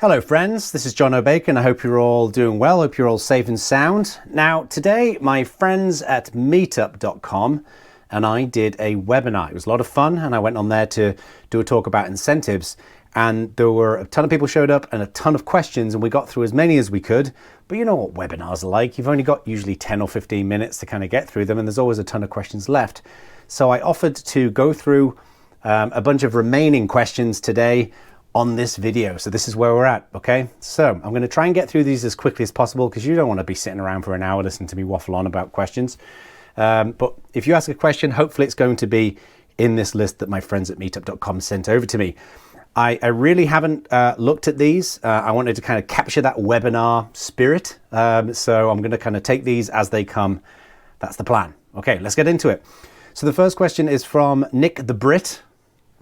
Hello friends, this is Jono Bacon. I hope you're all doing well, hope you're all safe and sound. Now today my friends at meetup.com and I did a webinar. It was a lot of fun and I went on there to do a talk about incentives, and there were a ton of people showed up and a ton of questions, and we got through as many as we could. But you know what webinars are like, you've only got usually 10 or 15 minutes to kind of get through them, and there's always a ton of questions left. So I offered to go through a bunch of remaining questions today on this video. So this is where we're at, okay? So I'm going to try and get through these as quickly as possible because you don't want to be sitting around for an hour listening to me waffle on about questions. But if you ask a question, hopefully it's going to be in this list that my friends at meetup.com sent over to me. I really haven't looked at these. I wanted to kind of capture that webinar spirit. So I'm going to kind of take these as they come. That's the plan. Okay, let's get into it. So the first question is from Nick the Brit.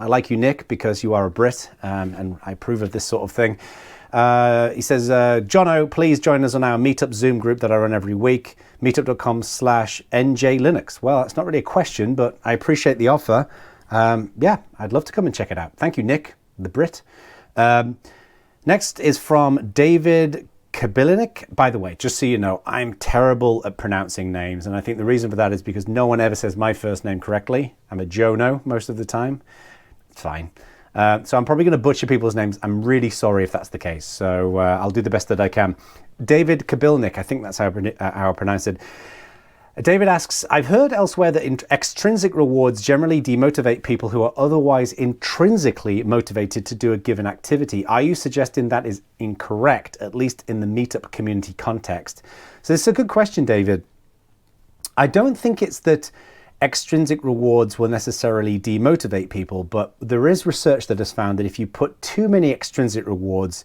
I like you, Nick, because you are a Brit, and I approve of this sort of thing. He says, Jono, please join us on our Meetup Zoom group that I run every week, meetup.com/NJLinux. Well, it's not really a question, but I appreciate the offer. Yeah, I'd love to come and check it out. Thank you, Nick, the Brit. Next is from David Kabilinik. By the way, just so you know, I'm terrible at pronouncing names, and I think the reason for that is because no one ever says my first name correctly. I'm a Jono most of the time. It's fine. So I'm probably going to butcher people's names. I'm really sorry if that's the case. So I'll do the best that I can. David Kabilinik, I think that's how I pronounce it. David asks, I've heard elsewhere that extrinsic rewards generally demotivate people who are otherwise intrinsically motivated to do a given activity. Are you suggesting that is incorrect, at least in the Meetup community context? So this is a good question, David. I don't think it's that extrinsic rewards will necessarily demotivate people, but there is research that has found that if you put too many extrinsic rewards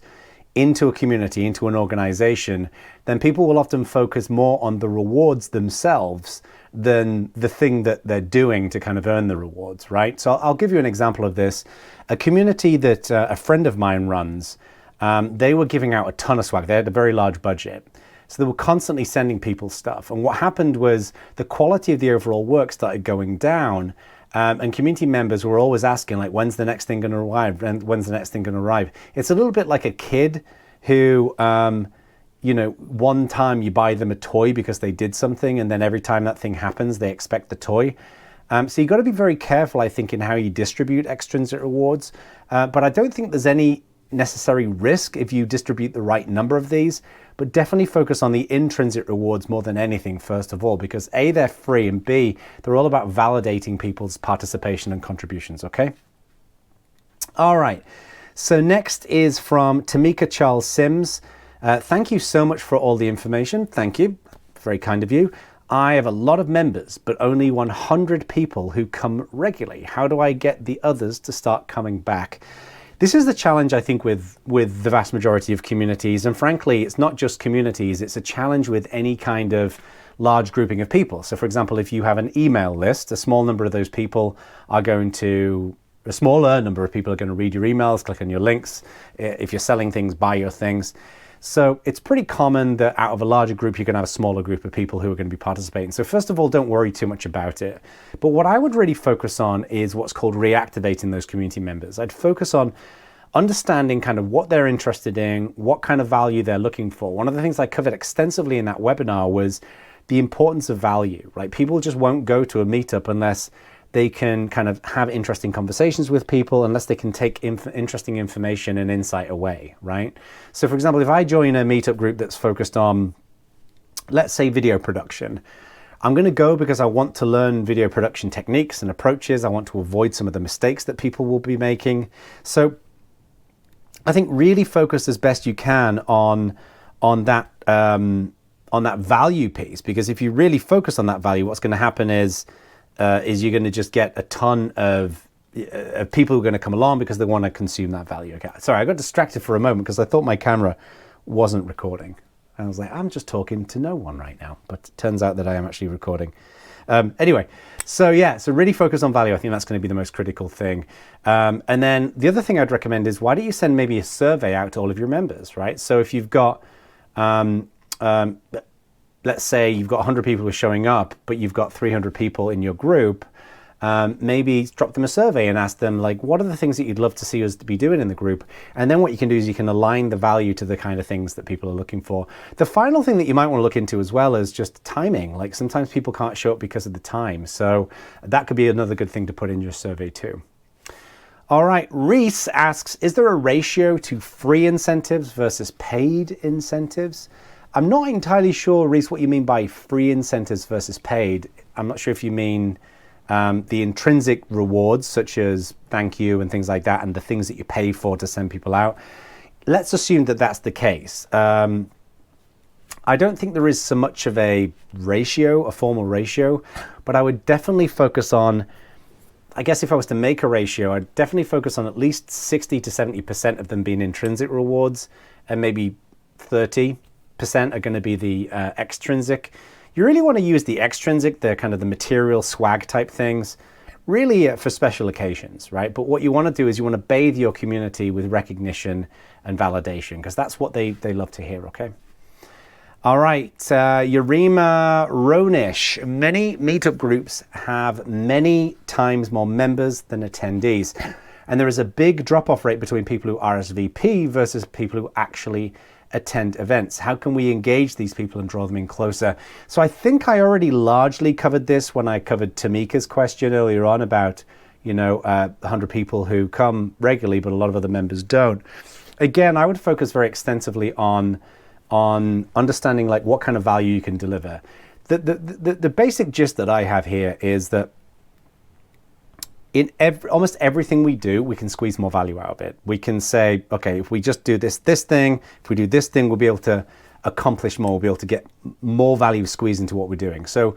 into a community, into an organization, then people will often focus more on the rewards themselves than the thing that they're doing to kind of earn the rewards, right? So I'll give you an example of this. A community that a friend of mine runs, they were giving out a ton of swag. They had a very large budget. So they were constantly sending people stuff. And what happened was the quality of the overall work started going down. And community members were always asking, like, when's the next thing going to arrive? And when's the next thing going to arrive? It's a little bit like a kid who, you know, one time you buy them a toy because they did something, and then every time that thing happens, they expect the toy. So you've got to be very careful, I think, in how you distribute extrinsic rewards. But I don't think there's any necessary risk if you distribute the right number of these, but definitely focus on the intrinsic rewards more than anything, first of all, because A, they're free, and B, they're all about validating people's participation and contributions, okay? All right, so next is from Tamika Charles Sims. Thank you so much for all the information. Thank you, very kind of you. I have a lot of members, but only 100 people who come regularly. How do I get the others to start coming back? This is the challenge, I think, with the vast majority of communities. And frankly, it's not just communities, it's a challenge with any kind of large grouping of people. So for example, if you have an email list, a smaller number of people are going to read your emails, click on your links. If you're selling things, buy your things. So it's pretty common that out of a larger group, you're going to have a smaller group of people who are going to be participating. So first of all, don't worry too much about it. But what I would really focus on is what's called reactivating those community members. I'd focus on understanding kind of what they're interested in, what kind of value they're looking for. One of the things I covered extensively in that webinar was the importance of value, right? People just won't go to a meetup unless they can kind of have interesting conversations with people, unless they can take interesting information and insight away, right? So for example, if I join a meetup group that's focused on, let's say, video production, I'm going to go because I want to learn video production techniques and approaches. I want to avoid some of the mistakes that people will be making. So I think really focus as best you can on that value piece, because if you really focus on that value, what's going to happen is you're going to just get a ton of people who are going to come along because they want to consume that value. Okay, sorry, I got distracted for a moment because I thought my camera wasn't recording. I was like, I'm just talking to no one right now, but it turns out that I am actually recording. Anyway, so yeah, so really focus on value. I think that's going to be the most critical thing. And then the other thing I'd recommend is, why don't you send maybe a survey out to all of your members, right? So if you've got let's say you've got 100 people who are showing up, but you've got 300 people in your group, Maybe drop them a survey and ask them, like, what are the things that you'd love to see us to be doing in the group? And then what you can do is you can align the value to the kind of things that people are looking for. The final thing that you might want to look into as well is just timing. Like, sometimes people can't show up because of the time. So that could be another good thing to put in your survey too. All right, Reese asks, is there a ratio to free incentives versus paid incentives? I'm not entirely sure, Reese, what you mean by free incentives versus paid. I'm not sure if you mean the intrinsic rewards, such as thank you and things like that, and the things that you pay for to send people out. Let's assume that that's the case. I don't think there is so much of a ratio, a formal ratio, but I would definitely focus on, I guess if I was to make a ratio, I'd definitely focus on at least 60 to 70% of them being intrinsic rewards, and maybe 30% are going to be the extrinsic. You really want to use the extrinsic, the kind of the material swag type things, really for special occasions, right? But what you want to do is you want to bathe your community with recognition and validation, because that's what they love to hear, okay? All right, Yurima Ronish. Many meetup groups have many times more members than attendees, and there is a big drop-off rate between people who RSVP versus people who actually attend events. How can we engage these people and draw them in closer? So I think I already largely covered this when I covered Tamika's question earlier on about, 100 people who come regularly, but a lot of other members don't. Again, I would focus very extensively on understanding like what kind of value you can deliver. The basic gist that I have here is that in almost everything we do, we can squeeze more value out of it. We can say, okay, if we just do this thing, if we do this thing, we'll be able to accomplish more, we'll be able to get more value squeezed into what we're doing. So,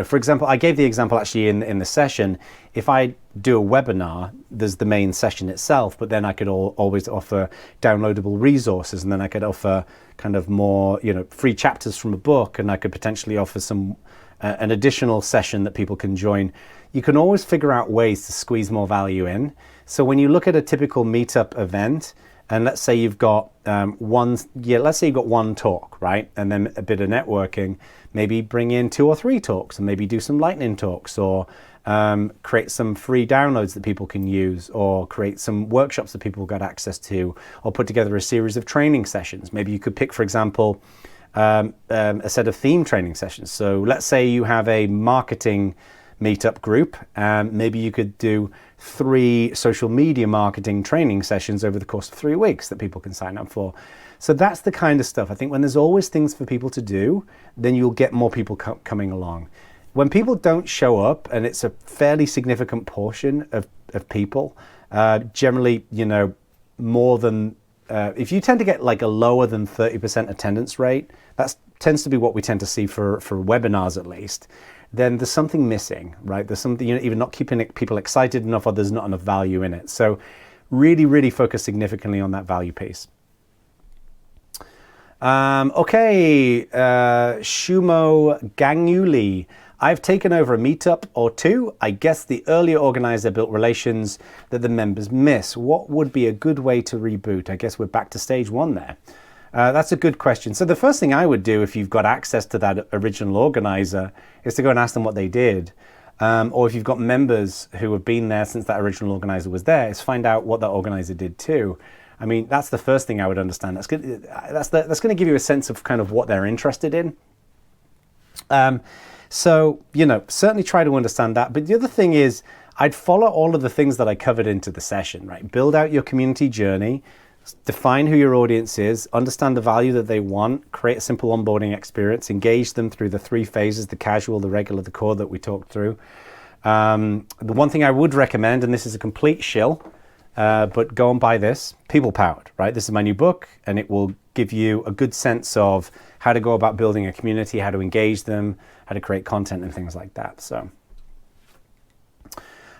for example, I gave the example actually in the session. If I do a webinar, there's the main session itself, but then I could always offer downloadable resources, and then I could offer kind of more, free chapters from a book, and I could potentially offer some an additional session that people can join. You can always figure out ways to squeeze more value in. So when you look at a typical meetup event, and let's say you've got let's say you've got one talk, right? And then a bit of networking, maybe bring in 2 or 3 talks, and maybe do some lightning talks, or create some free downloads that people can use, or create some workshops that people got access to, or put together a series of training sessions. Maybe you could pick, for example, a set of theme training sessions. So let's say you have a marketing meetup group, maybe you could do 3 social media marketing training sessions over the course of 3 weeks that people can sign up for. So that's the kind of stuff. I think when there's always things for people to do, then you'll get more people coming along. When people don't show up, and it's a fairly significant portion of people, generally, more than, if you tend to get like a lower than 30% attendance rate, that tends to be what we tend to see for webinars at least, then there's something missing, right? There's something, either not keeping people excited enough, or there's not enough value in it. So really, really focus significantly on that value piece. Okay, Shumo Ganguli. I've taken over a meetup or 2. I guess the earlier organizer built relations that the members miss. What would be a good way to reboot? I guess we're back to stage 1 there. That's a good question. So the first thing I would do if you've got access to that original organizer is to go and ask them what they did. Or if you've got members who have been there since that original organizer was there, is find out what that organizer did too. I mean, that's the first thing I would understand. That's going to give you a sense of kind of what they're interested in. So, certainly try to understand that. But the other thing is, I'd follow all of the things that I covered into the session, right? Build out your community journey, define who your audience is, understand the value that they want, create a simple onboarding experience, engage them through the 3 phases, the casual, the regular, the core that we talked through. The one thing I would recommend, and this is a complete shill, but go and buy this, People Powered, right? This is my new book, and it will give you a good sense of how to go about building a community, how to engage them, how to create content and things like that. So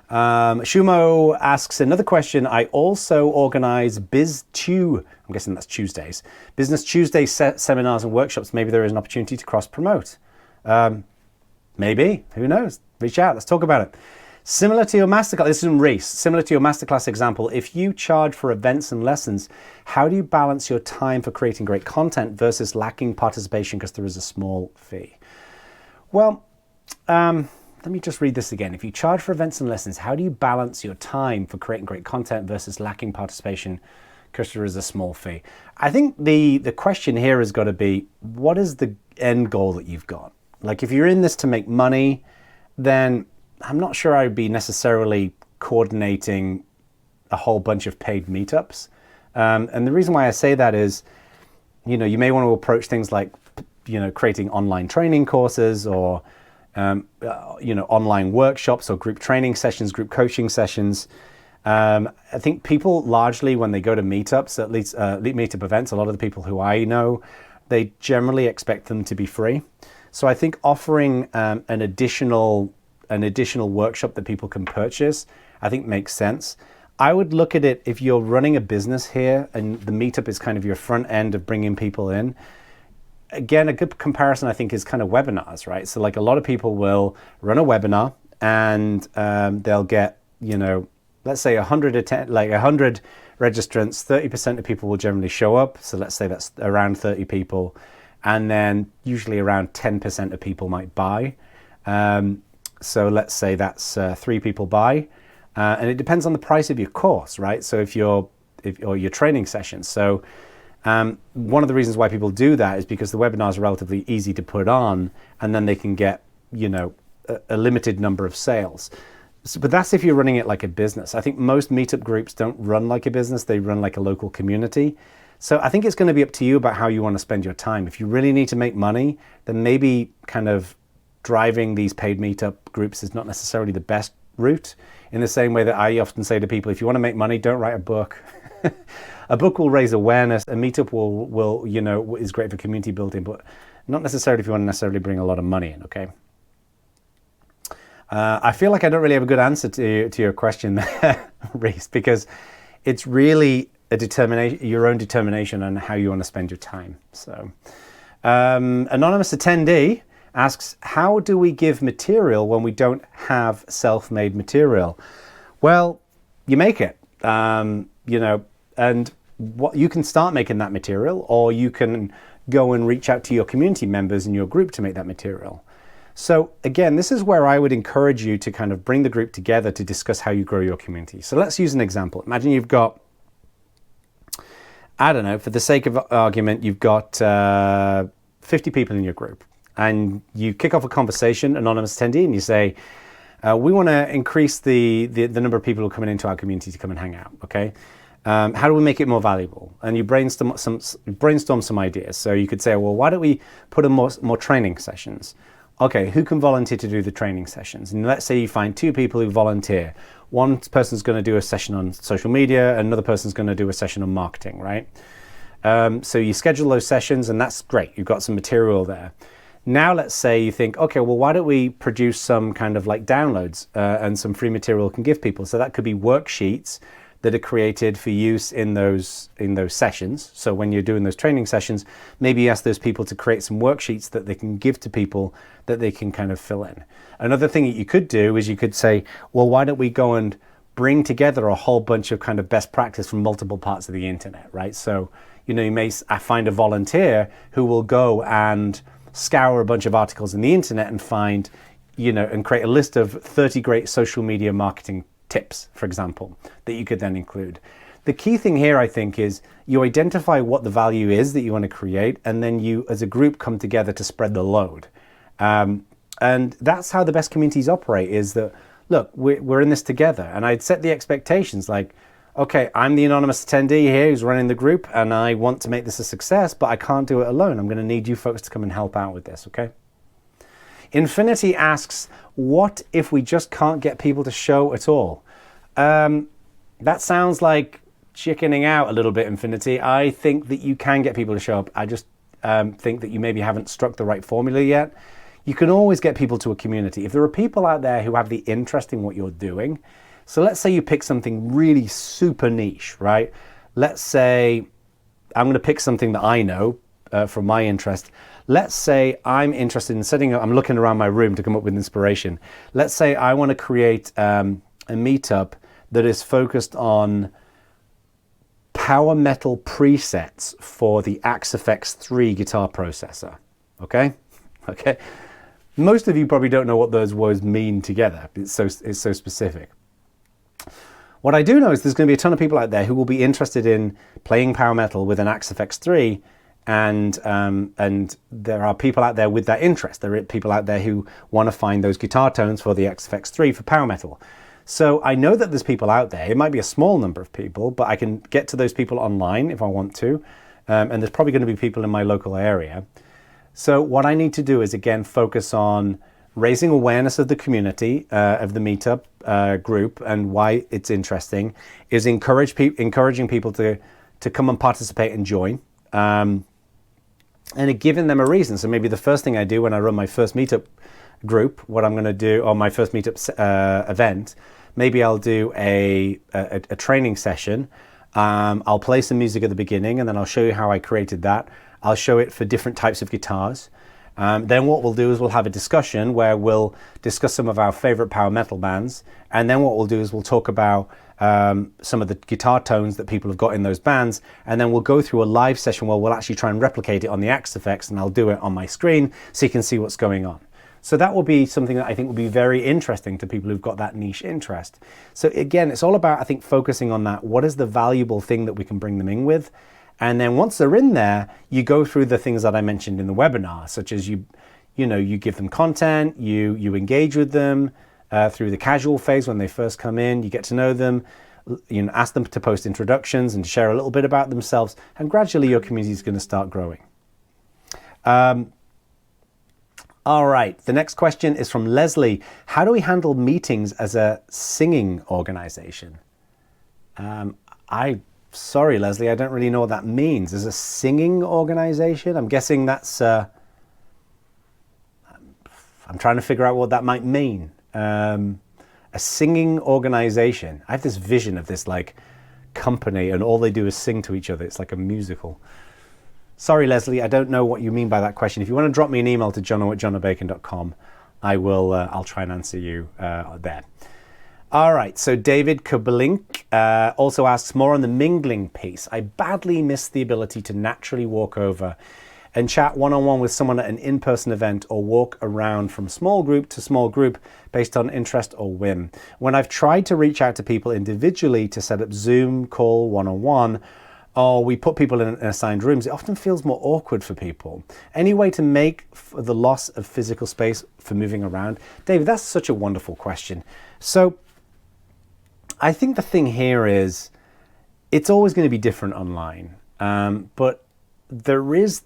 Shumo asks another question. I also organize I'm guessing that's Tuesdays, Business Tuesday seminars and workshops. Maybe there is an opportunity to cross promote. Maybe, who knows? Reach out, let's talk about it. Similar to your masterclass, this is from Reese, similar to your masterclass example, if you charge for events and lessons, how do you balance your time for creating great content versus lacking participation because there is a small fee? Well, let me just read this again. If you charge for events and lessons, how do you balance your time for creating great content versus lacking participation? Customer is a small fee. I think the question here has got to be, what is the end goal that you've got? Like, if you're in this to make money, then I'm not sure I'd be necessarily coordinating a whole bunch of paid meetups. And the reason why I say that is, you know, you may want to approach things like, you know, creating online training courses or, you know, online workshops or group training sessions, group coaching sessions. I think people largely, when they go to meetups, at least meetup events, a lot of the people who I know, they generally expect them to be free. So I think offering an additional workshop that people can purchase, I think makes sense. I would look at it, if you're running a business here and the meetup is kind of your front end of bringing people in. Again, a good comparison I think is kind of webinars, right? So like a lot of people will run a webinar and they'll get, you know, let's say 100 registrants, 30% of people will generally show up. So let's say that's around 30 people. And then usually around 10% of people might buy. So let's say that's 3 people buy. And it depends on the price of your course, right? So or your training sessions. So one of the reasons why people do that is because the webinars are relatively easy to put on, and then they can get, you know, a limited number of sales. So, but that's if you're running it like a business. I think most meetup groups don't run like a business, they run like a local community. So I think it's going to be up to you about how you want to spend your time. If you really need to make money, then maybe kind of driving these paid meetup groups is not necessarily the best route. In the same way that I often say to people, if you want to make money, don't write a book. A book will raise awareness. A meetup will, you know, is great for community building, but not necessarily if you want to necessarily bring a lot of money in, okay? I feel like I don't really have a good answer to your question there, Reese, because it's really your own determination on how you want to spend your time. So, anonymous attendee asks, how do we give material when we don't have self-made material? Well, you make it, you know, and what you can start making that material, or you can go and reach out to your community members in your group to make that material. So again, this is where I would encourage you to kind of bring the group together to discuss how you grow your community. So let's use an example. Imagine you've got, I don't know, for the sake of argument, you've got 50 people in your group. And you kick off a conversation, anonymous attendee, and you say, we want to increase the number of people who are coming into our community to come and hang out, okay? How do we make it more valuable? And you brainstorm some ideas. So you could say, well, why don't we put in more training sessions? Okay, who can volunteer to do the training sessions? And let's say you find 2 people who volunteer. One person's going to do a session on social media, another person's going to do a session on marketing, right? So you schedule those sessions, and that's great. You've got some material there. Now let's say you think, okay, well, why don't we produce some kind of like downloads and some free material we can give people? So that could be worksheets that are created for use in those sessions. So when you're doing those training sessions, maybe you ask those people to create some worksheets that they can give to people that they can kind of fill in. Another thing that you could do is you could say, well, why don't we go and bring together a whole bunch of kind of best practice from multiple parts of the internet, right? So, you know, you may find a volunteer who will go and scour a bunch of articles in the internet and find, you know, and create a list of 30 great social media marketing tips, for example, that you could then include. The key thing here, I think, is you identify what the value is that you want to create, and then you, as a group, come together to spread the load. And that's how the best communities operate, is that, look, we're in this together. And I'd set the expectations like, okay, I'm the anonymous attendee here who's running the group, and I want to make this a success, but I can't do it alone. I'm going to need you folks to come and help out with this, okay? Infinity asks, what if we just can't get people to show at all? That sounds like chickening out a little bit, Infinity. I think that you can get people to show up. I just think that you maybe haven't struck the right formula yet. You can always get people to a community. If there are people out there who have the interest in what you're doing, so let's say you pick something really super niche, right? Let's say I'm going to pick something that I know from my interest. Let's say I'm interested in setting up, I'm looking around my room to come up with inspiration. Let's say I want to create a meetup that is focused on power metal presets for the Axe FX3 guitar processor. Okay? Most of you probably don't know what those words mean together. It's so specific. What I do know is there's going to be a ton of people out there who will be interested in playing power metal with an Axe FX3, and there are people out there with that interest. There are people out there who want to find those guitar tones for the Axe FX3 for power metal. So I know that there's people out there. It might be a small number of people, but I can get to those people online if I want to, and there's probably going to be people in my local area. So what I need to do is, again, focus on raising awareness of the community, of the Meetup group, and why it's interesting, is encouraging people to come and participate and join, and giving them a reason. So maybe the first thing I do when I run my first Meetup group, what I'm going to do, or my first Meetup event, maybe I'll do a training session. I'll play some music at the beginning, and then I'll show you how I created that. I'll show it for different types of guitars. Then what we'll do is we'll have a discussion where we'll discuss some of our favorite power metal bands. And then what we'll do is we'll talk about some of the guitar tones that people have got in those bands. And then we'll go through a live session where we'll actually try and replicate it on the Axe FX, and I'll do it on my screen so you can see what's going on. So that will be something that I think will be very interesting to people who've got that niche interest. So again, it's all about, I think, focusing on that. What is the valuable thing that we can bring them in with? And then once they're in there, you go through the things that I mentioned in the webinar, such as you give them content, you engage with them through the casual phase when they first come in, you get to know them, ask them to post introductions and share a little bit about themselves, and gradually your community is going to start growing. All right, the next question is from Leslie. How do we handle meetings as a singing organization? Sorry, Leslie, I don't really know what that means. As a singing organization? I'm guessing that's... I'm trying to figure out what that might mean. A singing organization. I have this vision of this like company and all they do is sing to each other. It's like a musical. Sorry, Leslie, I don't know what you mean by that question. If you want to drop me an email to jono@jonobacon.com, I'll try and answer you there. All right, so David Kubalink also asks more on the mingling piece. I badly miss the ability to naturally walk over and chat one-on-one with someone at an in-person event or walk around from small group to small group based on interest or whim. When I've tried to reach out to people individually to set up Zoom call one-on-one, or we put people in assigned rooms, it often feels more awkward for people. Any way to make the loss of physical space for moving around? David, that's such a wonderful question. So I think the thing here is it's always going to be different online, but there is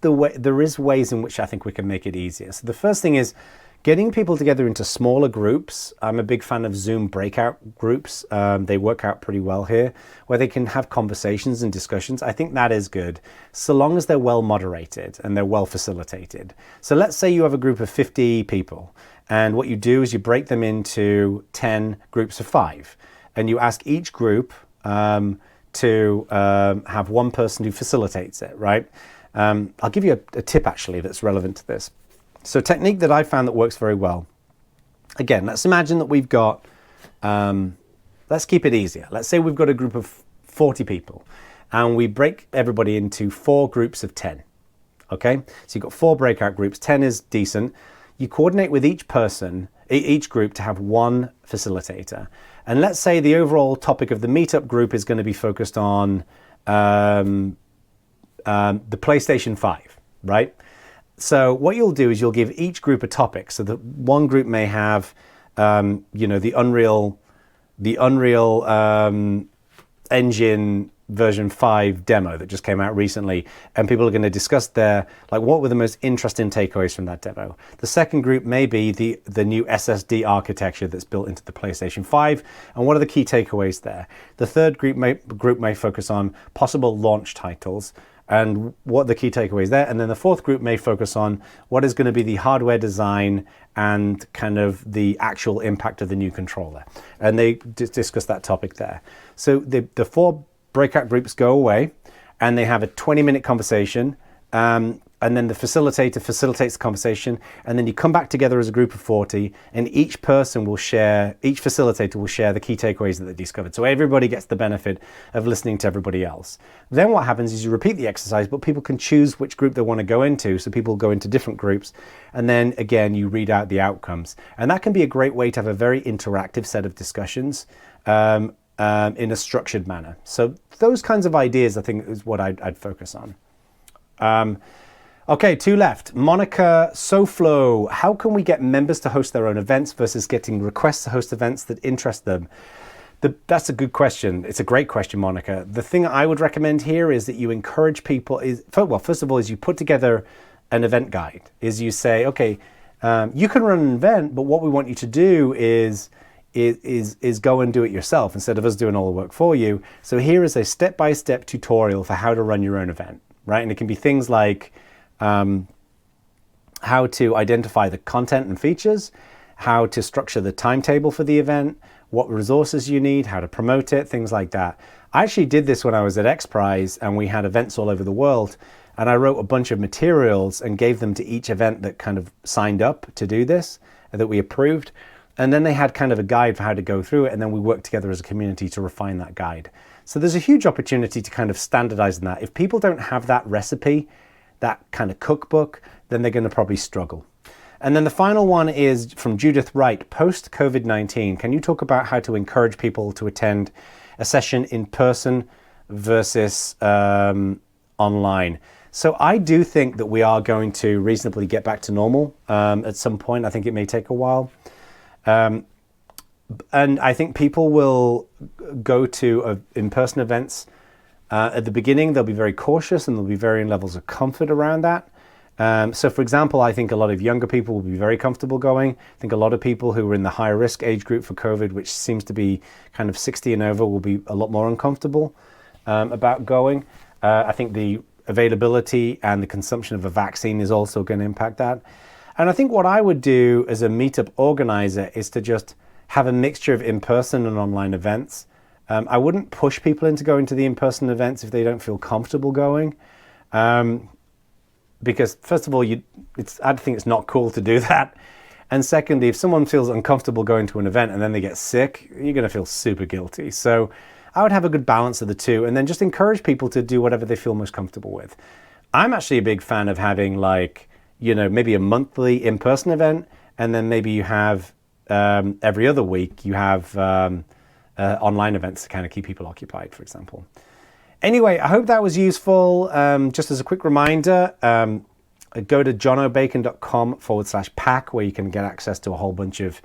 ways in which I think we can make it easier. So the first thing is getting people together into smaller groups. I'm a big fan of Zoom breakout groups. They work out pretty well here, where they can have conversations and discussions. I think that is good, so long as they're well moderated and they're well facilitated. So let's say you have a group of 50 people, and what you do is you break them into 10 groups of 5. And you ask each group to have one person who facilitates it, right? I'll give you a tip, actually, that's relevant to this. So a technique that I found that works very well. Again, let's imagine that we've got, let's keep it easier. Let's say we've got a group of 40 people, and we break everybody into 4 groups of 10, okay? So you've got 4 breakout groups, 10 is decent. You coordinate with each person, each group, to have one facilitator. And let's say the overall topic of the Meetup group is going to be focused on the PlayStation 5, right? So what you'll do is you'll give each group a topic. So that one group may have, the Unreal Engine version 5 demo that just came out recently, and people are going to discuss what were the most interesting takeaways from that demo. The second group may be the new SSD architecture that's built into the PlayStation 5, and what are the key takeaways there. The third group may focus on possible launch titles and what are the key takeaways there. And then the fourth group may focus on what is going to be the hardware design and kind of the actual impact of the new controller, and they discuss that topic there. So the 4 breakout groups go away and they have a 20-minute conversation and then the facilitator facilitates the conversation, and then you come back together as a group of 40, and each facilitator will share the key takeaways that they discovered. So everybody gets the benefit of listening to everybody else. Then what happens is you repeat the exercise, but people can choose which group they want to go into. So people go into different groups, and then again, you read out the outcomes. And that can be a great way to have a very interactive set of discussions in a structured manner. So those kinds of ideas, I think, is what I'd focus on. Okay, 2 left. Monica Soflo, how can we get members to host their own events versus getting requests to host events that interest them? That's a good question. It's a great question, Monica. The thing I would recommend here is that you encourage people, first of all, is you put together an event guide. Is you say, okay, you can run an event, but what we want you to do is go and do it yourself instead of us doing all the work for you. So here is a step-by-step tutorial for how to run your own event, right? And it can be things like how to identify the content and features, how to structure the timetable for the event, what resources you need, how to promote it, things like that. I actually did this when I was at XPRIZE, and we had events all over the world, and I wrote a bunch of materials and gave them to each event that kind of signed up to do this, that we approved. And then they had kind of a guide for how to go through it, and then we worked together as a community to refine that guide. So there's a huge opportunity to kind of standardize in that. If people don't have that recipe, that kind of cookbook, then they're going to probably struggle. And then the final one is from Judith Wright. Post COVID-19, can you talk about how to encourage people to attend a session in person versus online? So I do think that we are going to reasonably get back to normal at some point. I think it may take a while. And I think people will go to in-person events. At the beginning, they'll be very cautious and there'll be varying levels of comfort around that. So for example, I think a lot of younger people will be very comfortable going. I think a lot of people who are in the high risk age group for COVID, which seems to be kind of 60 and over, will be a lot more uncomfortable about going. I think the availability and the consumption of a vaccine is also going to impact that. And I think what I would do as a meetup organizer is to just have a mixture of in-person and online events. I wouldn't push people into going to the in-person events if they don't feel comfortable going. Because first of all, I think it's not cool to do that. And secondly, if someone feels uncomfortable going to an event and then they get sick, you're going to feel super guilty. So I would have a good balance of the two and then just encourage people to do whatever they feel most comfortable with. I'm actually a big fan of having maybe a monthly in-person event, and then maybe you have every other week you have online events to kind of keep people occupied, for example. Anyway, I hope that was useful. Just as a quick reminder, go to jonobacon.com/pack, where you can get access to a whole bunch of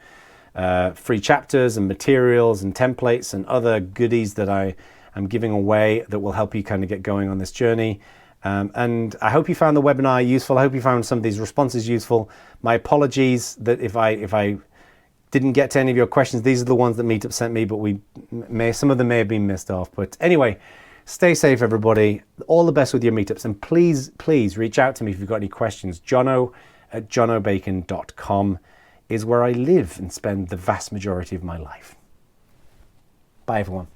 free chapters and materials and templates and other goodies that I am giving away that will help you kind of get going on this journey. And I hope you found the webinar useful. I hope you found some of these responses useful. My apologies that if I didn't get to any of your questions. These are the ones that Meetup sent me, but some of them may have been missed off. But anyway, stay safe, everybody. All the best with your meetups. And please, please reach out to me if you've got any questions. Jono@jonobacon.com is where I live and spend the vast majority of my life. Bye, everyone.